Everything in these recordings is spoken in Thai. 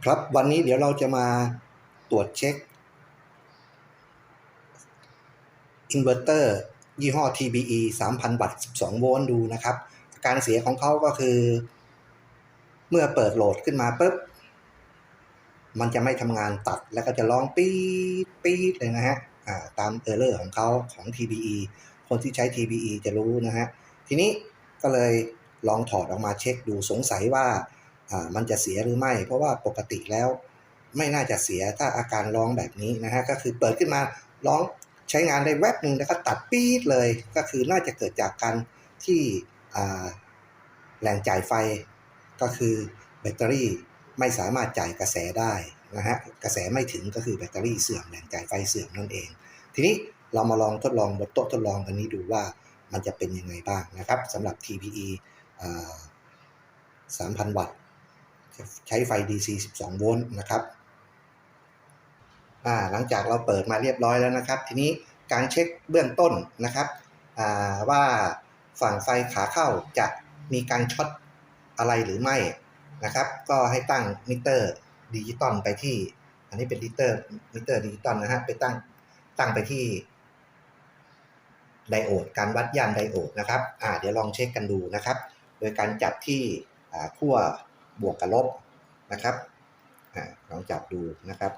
ครับวันนี้เดี๋ยวเราจะมาตรวจเช็คอินเวอร์เตอร์ยี่ห้อ TBE 3,000 วัตต์ 12 โวลต์ดูนะครับการเสียของเขาก็คือเมื่อเปิดโหลดขึ้นมาปุ๊บมันจะไม่ทำงานตัดแล้วก็จะร้องปี๊ดปี๊ดเลยนะฮะตามเออร์เลอร์ของเขาของ TBE คนที่ใช้ TBE จะรู้นะฮะทีนี้ก็เลยลองถอดออกมาเช็คดูสงสัยว่ามันจะเสียหรือไม่เพราะว่าปกติแล้วไม่น่าจะเสียถ้าอาการร้องแบบนี้นะฮะก็คือเปิดขึ้นมาร้องใช้งานได้แวบหนึ่งแล้วก็ตัดปี๊ดเลยก็คือน่าจะเกิดจากการที่แรงจ่ายไฟก็คือแบตเตอรี่ไม่สามารถจ่ายกระแสได้นะฮะกระแสไม่ถึงก็คือแบตเตอรี่เสื่อมแรงจ่ายไฟเสื่อมนั่นเองทีนี้เรามาลองทดลองบนโต๊ะทดลองกันนี้ดูว่ามันจะเป็นยังไงบ้างนะครับสำหรับ TPE 3,000 วัตต์ใช้ไฟ DC 12 โวลต์นะครับหลังจากเราเปิดมาเรียบร้อยแล้วนะครับทีนี้การเช็คเบื้องต้นนะครับว่าฝั่งไฟขาเข้าจะมีการช็อตอะไรหรือไม่นะครับก็ให้ตั้งมิเตอร์ดิจิตอลไปที่อันนี้เป็นมิเตอร์ดิจิตอลนะฮะไปตั้งไปที่ไดโอดการวัดย่านไดโอดนะครับเดี๋ยวลองเช็คกันดูนะครับโดยการจับที่ขั้วบวกกับลบนะครับลองจับดูนะครับ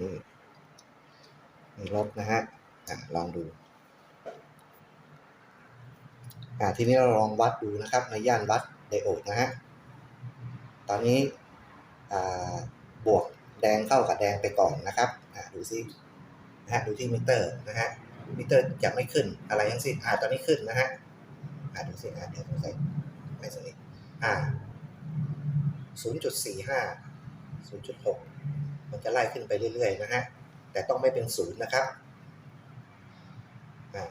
นี่ลบนะฮะลองดูทีนี้เราลองวัดดูนะครับในย่านวัดไดโอดนะฮะตอนนี้บวกแดงเข้ากับแดงไปก่อนนะครับดูซินะฮะดูที่มิเตอร์นะฮะมิเตอร์จะไม่ขึ้นอะไรทั้งสิ้นตอนนี้ขึ้นนะฮะดูซิเดี๋ยวผมใส่ไม่สนิท0.45 0.6 มันจะไล่ขึ้นไปเรื่อยๆนะฮะแต่ต้องไม่เป็น0นะครับ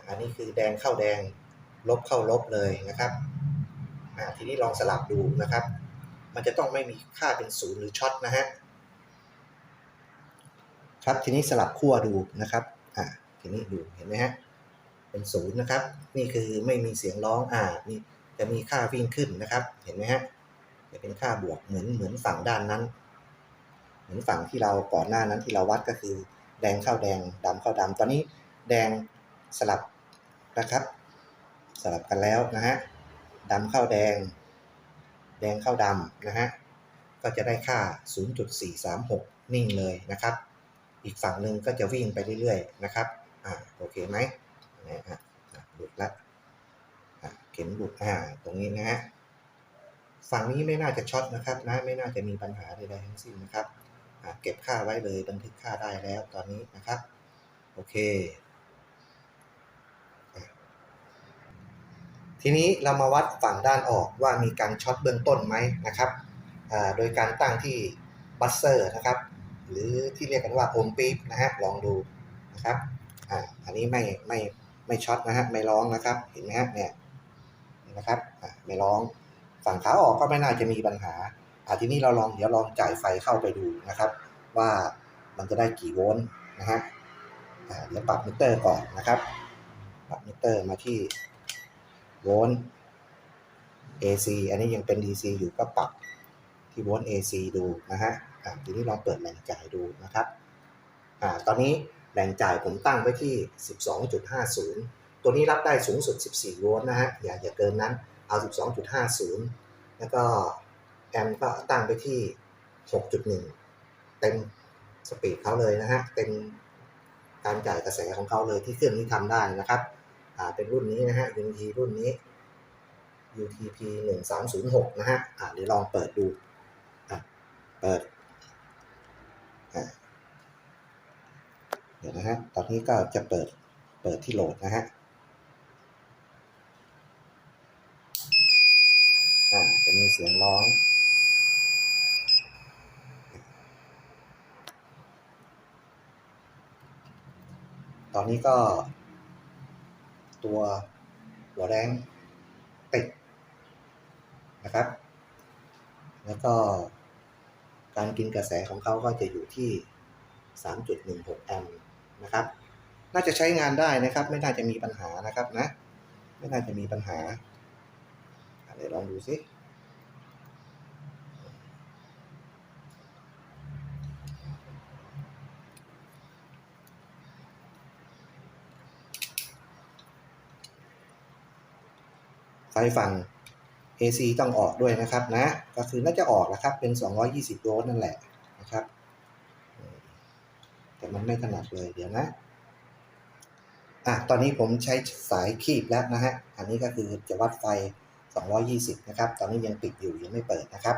อันนี้คือแดงเข้าแดงลบเข้าลบเลยนะครับทีนี้ลองสลับดูนะครับมันจะต้องไม่มีค่าเป็น0หรือช็อตนะฮะครับทีนี้สลับขั้วดูนะครับทีนี้ดูเห็นไหมฮะเป็น0นะครับนี่คือไม่มีเสียงร้องนี่จะมีค่าวิ่งขึ้นนะครับเห็นไหมฮะจะเป็นค่าบวกเหมือนฝั่งด้านนั้นเหมือนฝั่งที่เราก่อนหน้านั้นที่เราวัดก็คือแดงเข้าแดงดำเข้าดำตอนนี้แดงสลับนะครับสลับกันแล้วนะฮะดำเข้าแดงแดงเข้าดำนะฮะก็จะได้ค่า 0.436 นิ่งเลยนะครับอีกฝั่งหนึ่งก็จะวิ่งไปเรื่อยๆนะครับโอเคไหมหลุดละเข็มหลุดตรงนี้นะฮะฝั่งนี้ไม่น่าจะช็อตนะครับนะไม่น่าจะมีปัญหาใดๆทั้งสิ้นนะครับเก็บค่าไว้เลยบันทึกค่าได้แล้วตอนนี้นะครับโอเคทีนี้เรามาวัดฝั่งด้านออกว่ามีการช็อตเบื้องต้นไหมนะครับโดยการตั้งที่บัสเซอร์นะครับหรือที่เรียกกันว่าโอมปี๊บนะฮะลองดูนะครับอันนี้ไม่ช็อตนะฮะไม่ร้องนะครับเห็นไหมฮะเนี่ยนะครับไม่ร้องฝั่งขาออกก็ไม่น่าจะมีปัญหาทีนี้เดี๋ยวลองจ่ายไฟเข้าไปดูนะครับว่ามันจะได้กี่โวลต์นะฮะเดี๋ยวปรับมิเตอร์ก่อนนะครับปรับมิเตอร์มาที่โวลต์ AC อันนี้ยังเป็น DC อยู่ก็ปรับที่โวลต์ AC ดูนะฮะทีนี้ลองเปิดแหล่งจ่ายดูนะครับตอนนี้แหล่งจ่ายผมตั้งไว้ที่ 12.50 ตัวนี้รับได้สูงสุด 14 โวลต์นะฮะอย่าเกินนั้นเอา 12.50 แล้วก็แอมป์ก็ตั้งไปที่ 6.1 เต็มสปีดเขาเลยนะฮะเต็มการจ่ายกระแสของเขาเลยที่เครื่องนี้ทำได้นะครับเป็นรุ่นนี้นะฮะ Unity รุ่นนี้ UTP 1306นะฮะเดี๋ยวลองเปิดดูเปิดเดี๋ยวนะฮะตอนนี้ก็จะเปิดที่โหลดนะฮะจะมีเสียงร้องตอนนี้ก็ตัวหัวแรงติดนะครับแล้วก็การกินกระแสของเขาก็จะอยู่ที่ 3.16 แอมป์นะครับน่าจะใช้งานได้นะครับไม่น่าจะมีปัญหานะครับนะไม่น่าจะมีปัญหาเดี๋ยวลองดูซิ ไฟฝั่ง AC ต้องออกด้วยนะครับนะก็คือน่าจะออกแล้วครับเป็น220โวลต์นั่นแหละนะครับแต่มันไม่ถนัดเลยเดี๋ยวนะตอนนี้ผมใช้สายคีบแล้วนะฮะอันนี้ก็คือจะวัดไฟ220นะครับตอนนี้ยังปิดอยู่ยังไม่เปิดนะครับ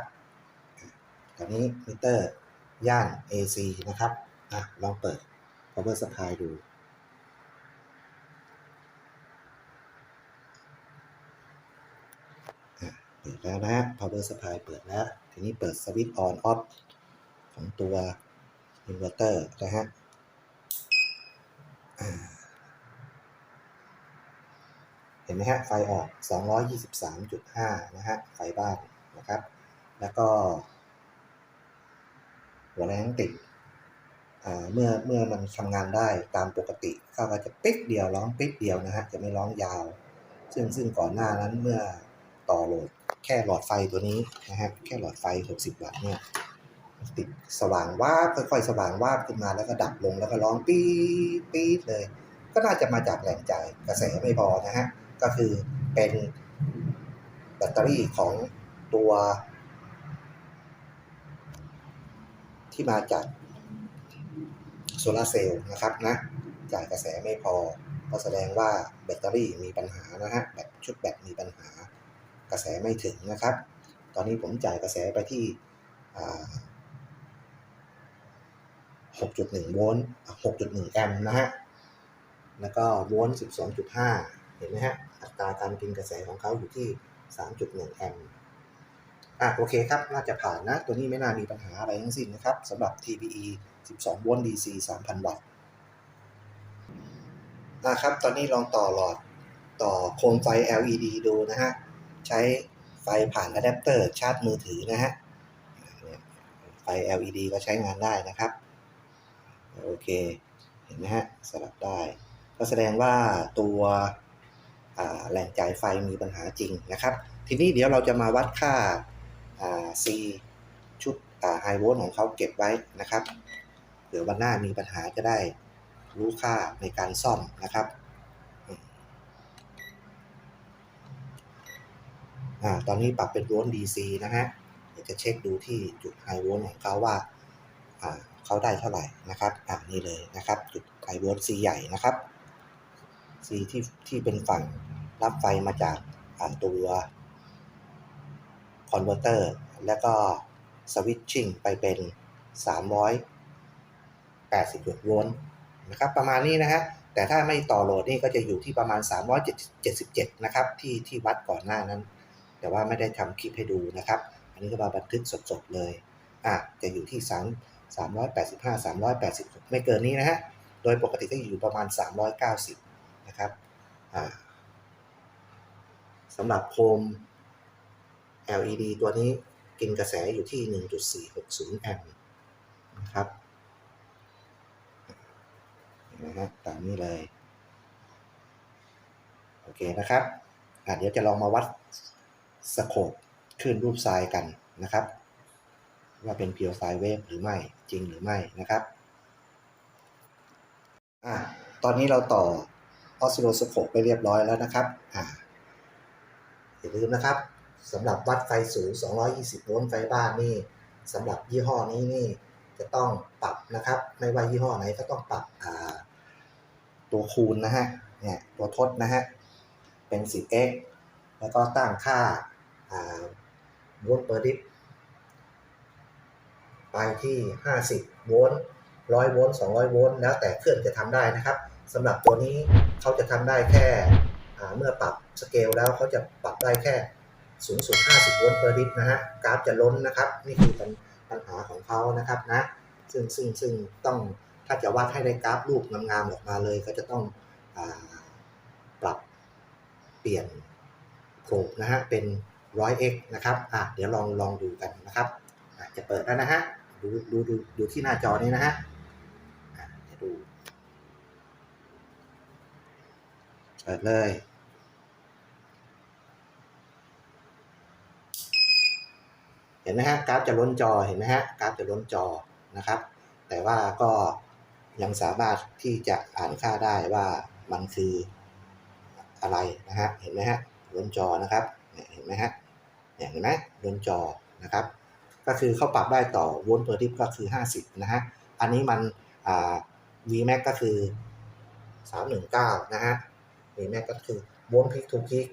ตอนนี้มิเตอร์ย่าน AC นะครับลองเปิด power supply ดูเปิดแล้วนะฮะ power supply เปิดแล้วทีนี้เปิดสวิตช์ on off ของตัว inverter นะฮะเห็นไหมฮะไฟออก 223.5 นะฮะไฟบ้านนะครับแล้วก็หัวแรงติดเมื่อมันทำงานได้ตามปกติเขาก็จะปิ๊กเดียวร้องปิ๊กเดียวนะฮะจะไม่ร้องยาวซึ่งก่อนหน้านั้นเมื่อต่อโหลดแค่หลอดไฟตัวนี้นะฮะแค่หลอดไฟ60วัตต์เนี่ยติดสว่างวาบค่อยๆสว่างวาบขึ้นมาแล้วก็ดับลงแล้วก็ร้องปี๊ดปี๊ดเลยก็น่าจะมาจากแรงจ่ายกระแสไม่พอนะฮะก็คือเป็นแบตเตอรี่ของตัวที่มาจากโซลาร์เซลล์นะครับนะจ่ายกระแสไม่พอก็แสดงว่าแบตเตอรี่มีปัญหานะฮะชุดแบตมีปัญหากระแสไม่ถึงนะครับตอนนี้ผมจ่ายกระแสไปที่6.1 โวลต์ 6.1 แอมป์นะฮะแล้วก็โวลต์ 12.5 เห็นไหมฮะอัตราการกินกระแสของเขาอยู่ที่ 3.1 แอมป์โอเคครับน่าจะผ่านนะตัวนี้ไม่น่ามีปัญหาอะไรทั้งสิ้นนะครับสำหรับ TPE 12 โวลต์ DC 3,000 วัตต์ครับตอนนี้ลองต่อหลอดต่อโคมไฟ LED ดูนะฮะใช้ไฟผ่านอะแดปเตอร์ชาร์จมือถือนะฮะไฟ LED ก็ใช้งานได้นะครับโอเคเห็นไหมฮะสลับได้ก็แสดงว่าตัวแหล่งจ่ายไฟมีปัญหาจริงนะครับทีนี้เดี๋ยวเราจะมาวัดค่าC ชุดไฮโวลต์ของเขาเก็บไว้นะครับเดี๋ยววันหน้ามีปัญหาจะได้รู้ค่าในการซ่อมนะครับตอนนี้ปรับเป็นโวลต์ DC นะฮะเดี๋ยวจะเช็คดูที่จุดไฮโวลต์ของเขาว่าเขาได้เท่าไหร่นะครับนี่เลยนะครับจุดไฮโวลต์ C ใหญ่นะครับ C ที่เป็นฝั่งรับไฟมาจากตัวคอนเวอร์เตอร์แล้วก็สวิตชิ่งไปเป็น380โวลต์นะครับประมาณนี้นะฮะแต่ถ้าไม่ต่อโหลดนี่ก็จะอยู่ที่ประมาณ377นะครับที่วัดก่อนหน้านั้นแต่ว่าไม่ได้ทำคลิปให้ดูนะครับอันนี้ก็มาบันทึกสดๆเลยจะอยู่ที่385 386ไม่เกินนี้นะฮะโดยปกติก็อยู่ประมาณ390นะครับสำหรับโคม LED ตัวนี้กินกระแสอยู่ที่ 1.460 แอมป์นะครับนะฮะตามนี้เลยโอเคนะครับเดี๋ยวจะลองมาวัดสโคปคลื่นรูปทรายกันนะครับว่าเป็น Pure Sine Wave หรือไม่จริงหรือไม่นะครับตอนนี้เราต่อออสซิโลสโคปไปเรียบร้อยแล้วนะครับอย่าลืมนะครับสำหรับวัดไฟสูง220โวลต์ไฟบ้านนี่สำหรับยี่ห้อนี้นี่จะต้องปรับนะครับไม่ว่ายี่ห้อไหนก็ต้องปรับตัวคูณนะฮะเนี่ยตัวทดนะฮะเป็น 10x แล้วก็ตั้งค่าโวลต์เปอร์ดิฟไปที่50โวลต์100โวลต์200โวลต์แล้วแต่เครื่องจะทำได้นะครับสำหรับตัวนี้เขาจะทำได้แค่เมื่อปรับสเกลแล้วเขาจะปรับได้แค่สูงสุด50โวลต์เปอร์ดิฟนะฮะกราฟจะล้นนะครับนี่คือปัญหาของเขานะครับนะซึ่งต้องถ้าจะวัดให้ได้กราฟรูปงามๆออกมาเลยก็จะต้องปรับเปลี่ยนโคปนะฮะเป็น 100x นะครับเดี๋ยวลองดูกันนะครับจะเปิดแล้วนะฮะดูที่หน้าจอนี้นะฮะจะดูเปิดเลยเห็นไหมฮะกราฟจะล้นจอเห็นไหมฮะกราฟจะล้นจอนะครับแต่ว่าก็ยังสามารถที่จะอ่านค่าได้ว่ามันคืออะไรนะฮะเห็นไหมฮะ ล้นจอนะครับเนี่ยเห็นไหมฮะเนี่ยเห็นไหมล้นจอนะครับก็คือเขาปรับได้ต่อโวลต์ per dip ก็คือ50นะฮะอันนี้มันVmax ก็คือ319นะฮะ Vmax ก็คือโวลต์พีคทูพีค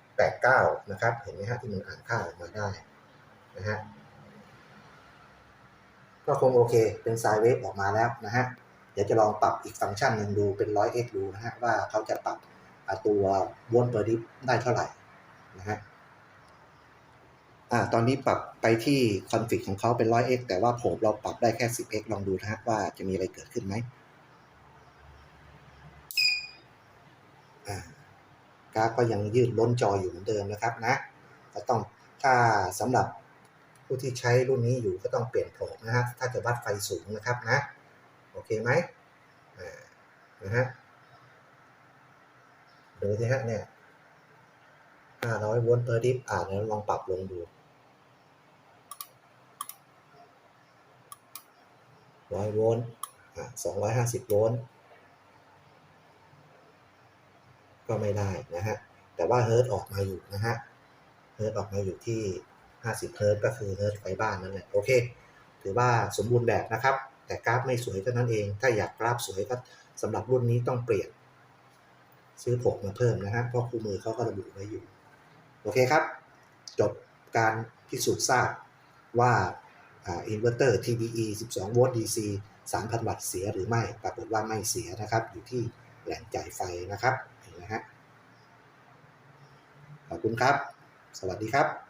389นะครับเห็นไหมฮะที่มันอ่านค่าออกมาได้นะฮะก็คงโอเคเป็นไซน์เวฟออกมาแล้วนะฮะเดี๋ยวจะลองปรับอีกฟังก์ชันหนึ่งดูเป็น 100x ดูนะฮะว่าเขาจะปรับตัวโวลต์ per dip ได้เท่าไหร่นะฮะตอนนี้ปรับไปที่คอนฟิกของเขาเป็น 100x แต่ว่าผมเราปรับได้แค่ 10x ลองดูนะฮะว่าจะมีอะไรเกิดขึ้นไหมกราฟก็ยังยืดล้นจออยู่เหมือนเดิมนะครับนะก็ต้องถ้าสำหรับผู้ที่ใช้รุ่นนี้อยู่ก็ต้องเปลี่ยนโผล่นะฮะถ้าจะวัดไฟสูงนะครับนะโอเคไหมนะฮะดูสิฮะเนี่ย500 โวลต์ per dip แล้วลองปรับลงดู100 โวลต์250 โวลต์ก็ไม่ได้นะฮะแต่ว่าเฮิร์ตออกมาอยู่นะฮะเฮิร์ตออกมาอยู่ที่50เฮิร์ตก็คือเฮิร์ตไฟบ้านนั่นแหละโอเคถือว่าสมบูรณ์แบบนะครับแต่กราฟไม่สวยเท่านั้นเองถ้าอยากกราฟสวยก็สำหรับรุ่นนี้ต้องเปลี่ยนซื้อผงมาเพิ่มนะฮะเพราะคู่มือเขาก็ระบุไว้อยู่โอเคครับจบการพิสูจน์ทราบว่าอินเวอร์เตอร์ TDE 12 โวลต์ DC 3,000 วัตต์เสียหรือไม่ปรากฏว่าไม่เสียนะครับอยู่ที่แหล่งจ่ายไฟนะครับเห็นไหมฮะขอบคุณครับสวัสดีครับ